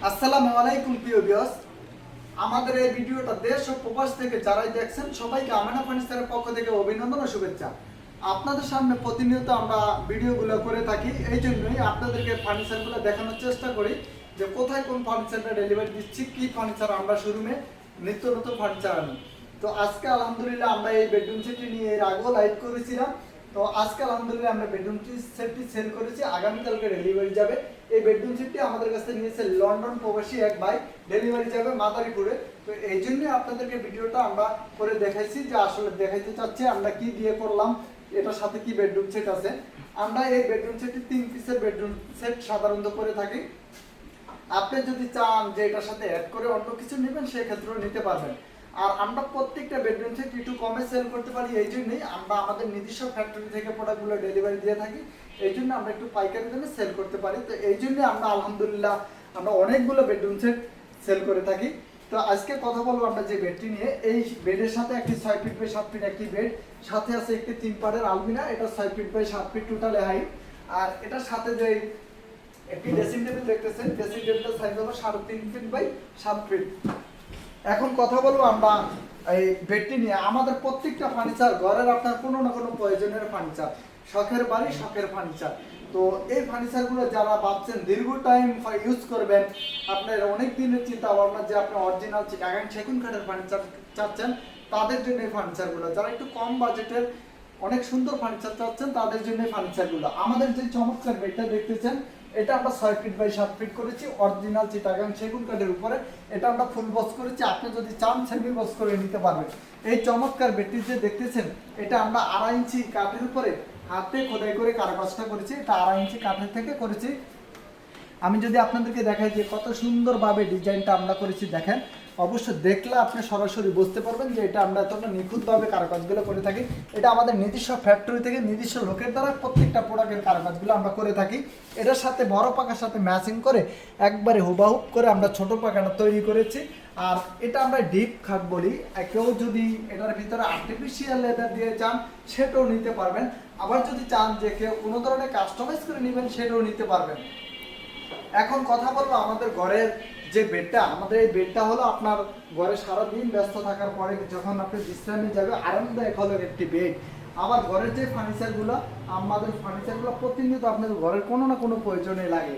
আসসালামু আলাইকুম প্রিয় ভিউয়ার্স, আমাদের এই ভিডিওটা দেশ ও প্রবাস থেকে যারাই দেখছেন সবাইকে আমেনা ফার্নিচারের পক্ষ থেকে অভিনন্দন ও শুভেচ্ছা। আপনাদের সামনে প্রতিনিয়ত আমরা ভিডিওগুলো করে থাকি, এই জন্যই আপনাদেরকে ফার্নিচারগুলো দেখানোর চেষ্টা করি যে কোথায় কোন ফার্নিচারটা ডেলিভারি দিচ্ছি, কি ফার্নিচার আমরা শোরুমে নিত্য নতুন ফার্নিচার আনি। তো আজকে আলহামদুলিল্লাহ আমরা এই বেডরুম সেটটি নিয়ে এর আগেও লাইভ করেছিলাম। তো আজকে আলহামদুলিল্লাহ আমরা বেডরুম সেটটি সেল করেছি, আগামীকালকে ডেলিভারি যাবে। এই বেডরুম সেটটি আমাদের কাছে নিয়েছে লন্ডন প্রবাসী এক ভাই, ডেলিভারি যাবে মাদারীপুরে। তো এই জন্যই আপনাদেরকে ভিডিওটা আমরা করে দেখাইছি যে আসলে দেখাইতে চাচ্ছি আমরা কি দিয়ে করলাম, এটার সাথে কি বেডরুম সেট আছে। আমরা এই বেডরুম সেটটি 3 পিসের বেডরুম সেট সাধারণত করে থাকি। আপনি যদি চান যে এটার সাথে অ্যাড করে অন্য কিছু নেবেন সেক্ষেত্রেও নিতে পারবেন। আর আমরা প্রত্যেকটা বেডরুম সেট একটু কমে সেল করতে পারি, এই জন্যই আমরা আমাদের নিজস্ব ফ্যাক্টরি থেকে প্রোডাক্টগুলো ডেলিভারি দিয়ে থাকি। এই জন্য আমরা একটু পাইকারি দামে সেল করতে পারি। তো এই জন্যই আমরা আলহামদুলিল্লাহ আমরা অনেকগুলো বেডরুম সেট সেল করে থাকি। তো আজকে কথা বলবো আমরা যে বেডটি নিয়ে। এই বেডের সাথে একটি 6 ফিট বাই 7 ফিট একটি বেড, সাথে আছে একটি 3 পারের আলমিরা, এটা 6 feet by 7 feet total height. আর এটার সাথে যে একটি ড্রেসিং টেবিল দেখতেছেন, ড্রেসিং টেবিলটার সাইজ হলো 3.5 ফিট বাই 7 ফিট। এখন কথা বলবো আমরা এই বেডটি নিয়ে। আমাদের প্রত্যেকটা ফার্নিচার ঘরের আপনার কোনো না কোনো প্রয়োজনের ফার্নিচার, শখের বাড়ি শখের ফার্নিচার। তো এই ফার্নিচারগুলো যারা ভাবছেন দীর্ঘ টাইম ইউজ করবেন, আপনার অনেক দিনের চিন্তা ভাবনা যে আপনি অরিজিনাল চিটাগাং সেগুন কাঠের ফার্নিচার চাচ্ছেন, তাদের জন্য এই ফার্নিচারগুলো। যারা একটু কম বাজেটের অনেক সুন্দর ফার্নিচার চাচ্ছেন তাদের জন্য এই ফার্নিচারগুলো। আমাদের যে চমৎকার বেডটা দেখতেছেন, এটা আমরা 6 ফিট বাই 7 ফিট করেছি অরিজিনাল চিটাগাং সেগুন কাঠের উপরে। এটা আমরা ফুল বক্স করেছি, আপনি যদি চান সেমি বক্স করে নিতে পারবেন। এই চমৎকার বেডটি যে দেখতেছেন, এটা আমরা 2.5 ইঞ্চি কাঠের উপরে হাতে খোদাই করে কারুকাজটা করেছি। এটা 2.5 ইঞ্চি কাঠের থেকে করেছি। আমি যদি আপনাদেরকে দেখাই যে কত সুন্দরভাবে ডিজাইনটা আমরা করেছি, দেখেন অবশ্য দেখলে আপনি সরাসরি বুঝতে পারবেন যে এটা আমরা এতটা নিখুঁতভাবে কারুকাজগুলো করে থাকি। এটা আমাদের নিজস্ব ফ্যাক্টরি থেকে নিজস্ব লোকের দ্বারা প্রত্যেকটা প্রোডাক্টের কারুকাজগুলো আমরা করে থাকি। এটার সাথে বড় পাখার সাথে ম্যাচিং করে একবারে হুবাহুব করে আমরা ছোট পাখাটা তৈরি করেছি। আর এটা আমরা ডিপ খাট বলি। কেউ যদি এটার ভিতরে আর্টিফিশিয়াল লেদার দিয়ে চান সেটাও নিতে পারবেন, আবার যদি চান যে কেউ কোনো ধরনের কাস্টমাইজ করে নেবেন সেটাও নিতে পারবেন। এখন কথা বলবো আমাদের ঘরের যে বেডটা। আমাদের এই বেডটা হলো আপনার ঘরে সারাদিন ব্যস্ত থাকার পরে যখন আপনি বিশ্রামে যাবে আরামদায়ক হলো একটি বেড। আবার ঘরের যে ফার্নিচারগুলো, আমাদের ফার্নিচারগুলো প্রতিনিয়ত আপনাদের ঘরের কোনো না কোনো প্রয়োজনে লাগে।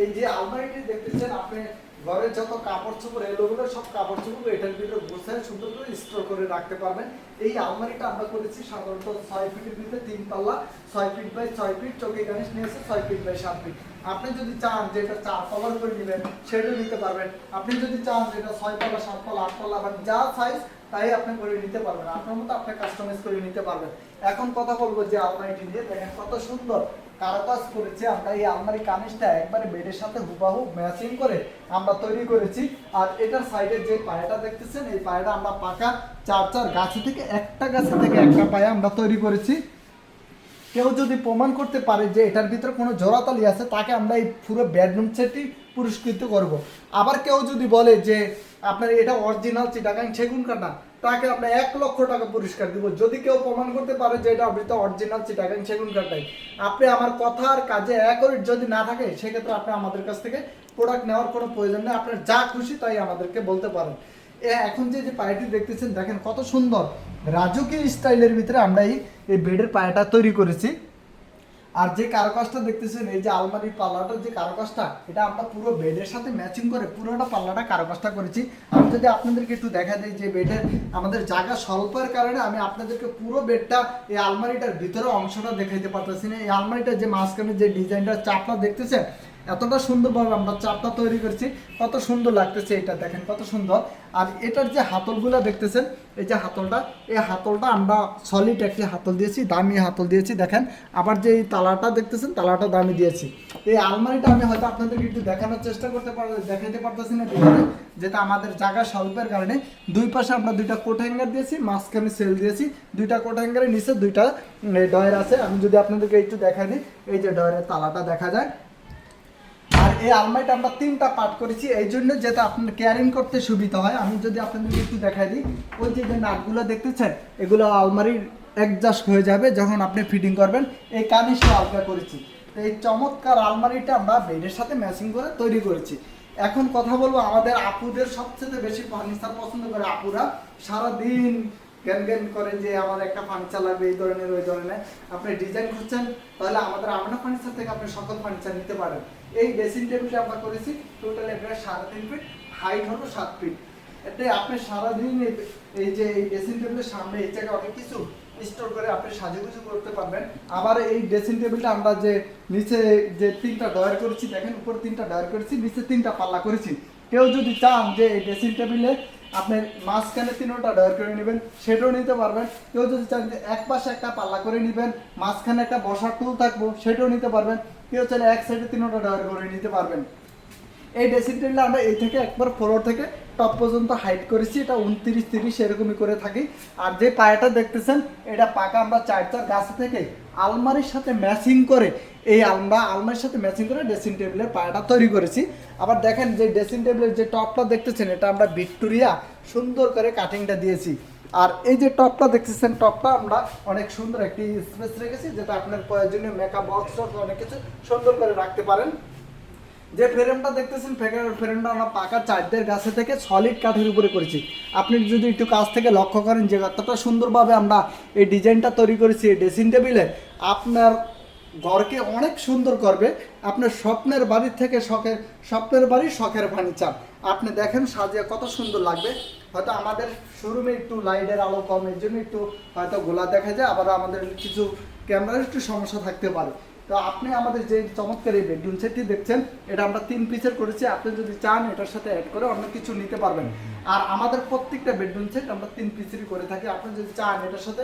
এই যে আলমারিটি দেখতেছেন, আপনি ঘরের যত কাপড় চোপড় এলোগুলো সব কাপড় চোপড় এটার ভিতরে গুছায় সুন্দর করে স্টোর করে রাখতে পারবেন। এই আলমারিটা আমরা করেছি সাধারণত 6 ফিটের ভিতরে 3 পাল্লা, 6 ফিট বাই 6 ফিট, চৌকি গানিশ নিয়েছে 6 ফিট বাই 7 ফিট। আপনি যদি চান যে এটা 4 পাল্লার করে নেবেন সেটাও নিতে পারবেন। আপনি যদি চান যে এটা 6 পাল্লা 7 পাল্লা 8 পাল্লা মানে যা সাইজ তাই আপনি করে নিতে পারবেন, আপনার মতো আপনি কাস্টমাইজ করে নিতে পারবেন। এখন কথা বলবো যে আলমারিটি নিয়ে। দেখেন কত সুন্দর কারুকাজ করেছে। আমরা এই আলমারি কানিসটা একবারে বেডের সাথে হুবাহু ম্যাচিং করে আমরা তৈরি করেছি। আর এটার সাইডের যে পায়াটা দেখতেছেন, এই পায়াটা আমরা পাকা 4 গাছে থেকে একটা পায়া আমরা তৈরি করেছি। কেউ যদি প্রমাণ করতে পারে যে এটার ভিতরে কোনো জোড়াতালি আছে, তাকে আমরা এই পুরো বেডরুম সেটটি পুরস্কৃত করব। আবার কেউ যদি বলে যে আপনার এটা অরিজিনাল চিটাগাং সেগুন কাঠ না, তাকে আমরা 1 লক্ষ টাকা পুরস্কার দিব যদি কেউ প্রমাণ করতে পারে যে এটা ভিতরে অরিজিনাল চিটাগাং সেগুন কাঠটাই। আপনি আমার কথা আর কাজে একই যদি না থাকে সেক্ষেত্রে আপনি আমাদের কাছ থেকে প্রোডাক্ট নেওয়ার কোনো প্রয়োজন নেই, আপনার যা খুশি তাই আমাদেরকে বলতে পারেন। এখন যে পায়াটি দেখতেছেন, দেখেন কত সুন্দর রাজকীয় স্টাইলের ভিতরে আমরা এই বেডের পায়াটা তৈরি করেছি। আর যে কারুকাজটা দেখতেছেন, এই যে আলমারির পাল্লাটার যে কারুকাজটা, এটা আমরা পুরো বেডের সাথে ম্যাচিং করে পুরোটা পাল্লাটা কারুকাজটা করেছি। আমি যদি আপনাদেরকে একটু দেখা দিই যে বেডের আমাদের জায়গা স্বল্পের কারণে আমি আপনাদেরকে পুরো বেডটা এই আলমারিটার ভিতরে অংশটা দেখাইতে পারতেছি না। এই আলমারিটার যে মাঝখানে যে ডিজাইনটা চাপটা দেখতেছেন, এতটা সুন্দরভাবে আমরা চাপটা তৈরি করছি, কত সুন্দর লাগতেছে এটা দেখেন কত সুন্দর। আর এটার যে হাতলগুলো দেখতেছেন, এই যে হাতলটা, এই হাতলটা আমরা সলিড একটি হাতল দিয়েছি, দামি হাতল দিয়েছি দেখেন। আবার যে এই তালাটা দেখতেছেন, তালাটা দামি দিয়েছি। এই আলমারিটা আমি হয়তো আপনাদেরকে একটু দেখানোর চেষ্টা দেখাইতে পারতেছি না ভিতরে, যেটা আমাদের জায়গা স্বল্পের কারণে। দুই পাশে আমরা 2টা কোট হ্যাঙ্গার দিয়েছি, মাঝখানে সেল দিয়েছি। 2টা কোট হ্যাঙ্গারের নিচে 2টা ডয়ার আছে। আমি যদি আপনাদেরকে একটু দেখাই দিই, এই যে ডয়ারের তালাটা দেখা যায়। আর এই আলমারিটা আমরা 3টা পার্ট করেছি এই জন্য যাতে আপনার ক্যারিং করতে সুবিধা হয়। আমি যদি আপনাদেরকে একটু দেখাই দিই, ওই যে নাটগুলো দেখতেছেন, এগুলো আলমারির অ্যাডজাস্ট হয়ে যাবে যখন আপনি ফিটিং করবেন। এই কানিসটা আলগা করেছি। তো এই চমৎকার আলমারিটা আমরা বেডের সাথে ম্যাচিং করে তৈরি করেছি। এখন কথা বলবো আমাদের আপুদের সবচেয়ে বেশি ফার্নিচার পছন্দ করে আপুরা, সারাদিন জ্ঞান জ্ঞান করে যে আমার একটা ফার্নিচার লাগবে এই ধরনের ওই ধরনের। আপনি ডিজাইন খুঁজছেন তাহলে আমাদের আমনা ফার্নিচার থেকে আপনি সকল ফার্নিচার নিতে পারেন। এই ড্রেসিং টেবিলটা আমরা করেছি টোটাল প্রায় 3.5 ফিট, হাইট হলো 7 ফিট। এতে আপনি সারাদিন এই যে এই ড্রেসিং টেবিলের সামনে এই জায়গায় অনেক কিছু স্টোর করে আপনি সাজুগুজু করতে পারবেন। আবার এই ড্রেসিং টেবিলটা আমরা যে নিচে যে 3টা ডয়ার করেছি, দেখেন উপরে 3টা ডয়ার করেছি, নিচে 3টা পাল্লা করেছি। কেউ যদি চান যে এই ড্রেসিং টেবিলে আপনি মাঝখানে 3টা ডয়ার করে নেবেন সেটাও নিতে পারবেন। কেউ যদি চান যে এক পাশে একটা পাল্লা করে নেবেন, মাঝখানে একটা বসার টুল থাকবো সেটাও নিতে পারবেন। কেউ চাইলে এক সাইডে 3টা ডয়ার করে নিতে পারবেন। এই ড্রেসিং টেবিলে আমরা এই থেকে একবার ফ্লোর থেকে টপ পর্যন্ত হাইট করেছি, এটা 29-30 এরকমই করে থাকি। আর যে পায়াটা দেখতেছেন এটা পাকা আমরা 4 গাছ থেকে আলমারির সাথে ম্যাচিং করে এই আলমারির সাথে ম্যাচিং করে ড্রেসিং টেবিলের পায়াটা তৈরি করেছি। আবার দেখেন যে ড্রেসিং টেবিলের যে টপটা দেখতেছেন এটা আমরা ভিক্টোরিয়া সুন্দর করে কাটিংটা দিয়েছি। আর এই যে টপটা দেখতেছেন টপটা আমরা অনেক সুন্দর একটি স্পেস রেখেছি, যেটা আপনার প্রয়োজনীয় মেকআপ বক্স অনেক কিছু সুন্দর করে রাখতে পারেন। যে ফ্রেমটা দেখতেছেন ফ্রেমটা আমরা পাকা 4 গাছে থেকে সলিড কাঠের উপরে করেছি। আপনি যদি একটু কাছ থেকে লক্ষ্য করেন যে কতটা সুন্দরভাবে আমরা এই ডিজাইনটা তৈরি করেছি এই ড্রেসিং টেবিলে, আপনার ঘরকে অনেক সুন্দর করবে। আপনার স্বপ্নের বাড়ির থেকে স্বপ্নের বাড়ির শখের ফার্নিচার আপনি দেখেন সাজিয়ে কত সুন্দর লাগবে। হয়তো আমাদের শোরুমে একটু লাইটের আলো কম, এর জন্য একটু হয়তো গোলা দেখা যায়, আবার আমাদের কিছু ক্যামেরার একটু সমস্যা থাকতে পারে। তো আপনি আমাদের যে চমৎকার এই বেডরুম সেটটি দেখছেন এটা আমরা 3 পিসের করেছি। আপনি যদি চান এটার সাথে অ্যাড করে অন্য কিছু নিতে পারবেন। আর আমাদের প্রত্যেকটা বেডরুম সেট আমরা 3 পিসেরই করে থাকি। আপনি যদি চান এটার সাথে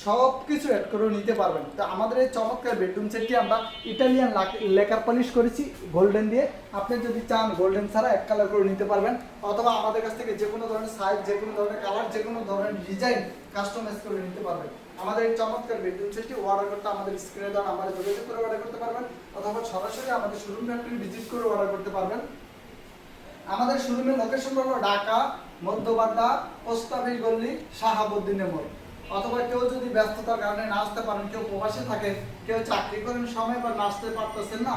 সব কিছু অ্যাড করেও নিতে পারবেন। তো আমাদের এই চমৎকার বেডরুম সেটটি আমরা ইটালিয়ান লেকার পলিশ করেছি গোল্ডেন দিয়ে। আপনি যদি চান গোল্ডেন ছাড়া এক কালার করে নিতে পারবেন, অথবা আমাদের কাছ থেকে যে কোনো ধরনের সাইজ, যে কোনো ধরনের কালার, যে কোনো ধরনের ডিজাইন কাস্টমাইজ করে নিতে পারবেন। আমাদের এই চমৎকার বেডরুম সেটটি অর্ডার করতে আমাদের স্ক্রিনে দেওয়া নাম্বারে যোগাযোগ করে অর্ডার করতে পারবেন, অথবা সরাসরি আমাদের শোরুম ফ্যাক্টরি ভিজিট করে অর্ডার করতে পারবেন। আমাদের শোরুমের লোকেশন হলো ঢাকা মধ্যবাড্ডা পোস্ট অফিস গল্লি শাহাবুদ্দিনের মোড়। অথবা কেউ যদি ব্যস্ততার কারণে না আসতে পারেন, কেউ প্রবাসে থাকে, কেউ চাকরি করেন সময় বা না আসতে পারতেছেন না,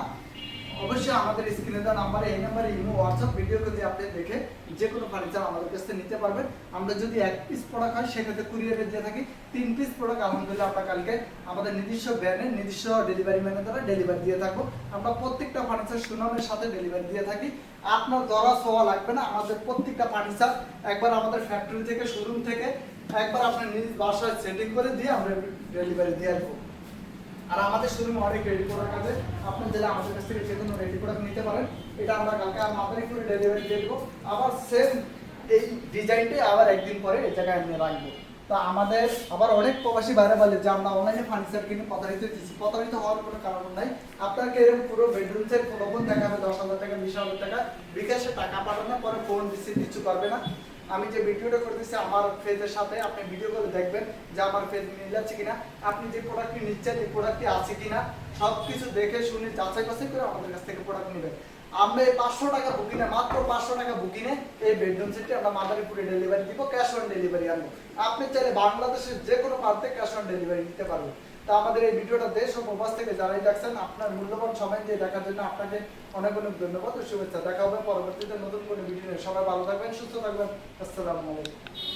অবশ্যই আমাদের স্ক্রিনে দেওয়া নাম্বারে এই নাম্বারে ইমো হোয়াটসঅ্যাপ ভিডিও করে আপনি দেখে যে কোনো ফার্নিচার আমাদের কাছ থেকে নিতে পারবেন। আমরা যদি 1 পিস প্রোডাক্ট হয় সেক্ষেত্রে কুরিয়ারে দিয়ে থাকি। 3 পিস প্রোডাক্ট আলহামদুলিল্লাহ আমরা কালকে আমাদের নিজস্ব ব্র্যান্ডের নিজস্ব ডেলিভারি ম্যানের দ্বারা ডেলিভারি দিয়ে থাকবো। আমরা প্রত্যেকটা ফার্নিচার সুনামের সাথে ডেলিভারি দিয়ে থাকি। আপনার দরা ছোঁয়া লাগবে না। আমাদের প্রত্যেকটা ফার্নিচার একবার আমাদের ফ্যাক্টরি থেকে শোরুম থেকে একবার আপনার নিজ বাসায় সেটিং করে দিয়ে আমরা ডেলিভারি দিয়ে আসবো। আর আমাদের শোরুমে অনেক রেডি প্রোডাক্ট আছে, আপনি চাইলে আমাদের কাছ থেকে যে কোনো রেডি প্রোডাক্ট নিতে পারেন। এটা আমরা কালকে আর মাদারীপুরে ডেলিভারি দিয়ে দেবো। আবার সেম এই ডিজাইনটাই আবার একদিন পরে এই জায়গায় আমি রাখবো। তা আমাদের আবার অনেক প্রবাসী বাইরে বলে যে আমরা অনলাইনে ফার্নিচার কিনে প্রতারিত দিচ্ছি। প্রতারিত হওয়ার কোনো কারণ নাই। আপনাকে এরকম পুরো বেডরুম সেট প্রলোভন দেখাবে 10,000 টাকা 20,000 টাকা বিকাশে টাকা পাঠানোর পরে ফোন রিসিভ কিছু করবে না। আমি যে ভিডিওটা করতেছি আমার পেজের সাথে আপনি ভিডিও করে দেখবেন যে আমার পেজ মিল যাচ্ছে কিনা, আপনি যে প্রোডাক্টটি নিচ্ছেন এই প্রোডাক্টটি আছে কিনা সব কিছু দেখে শুনে যাচাই বাছাই করে আমাদের কাছ থেকে প্রোডাক্ট নেবেন। আমরা এই 500 টাকা বুকিংয়ে, মাত্র 500 টাকা বুকিংয়ে এই বেডরুম সেটটি আমরা মাদারীপুরে ডেলিভারি দিব, ক্যাশ অন ডেলিভারি আনবো। আপনি চাইলে বাংলাদেশের যে কোনো প্রান্তে ক্যাশ অন ডেলিভারি নিতে পারবেন। তা আমাদের এই ভিডিওটা দেশ ও প্রবাস থেকে যারাই দেখছেন আপনার মূল্যবান সময় দিয়ে দেখার জন্য আপনাকে অনেক অনেক ধন্যবাদ ও শুভেচ্ছা। দেখা হবে পরবর্তীতে নতুন কোনো ভিডিও নিয়ে। সবাই ভালো থাকবেন, সুস্থ থাকবেন। আসসালামু আলাইকুম।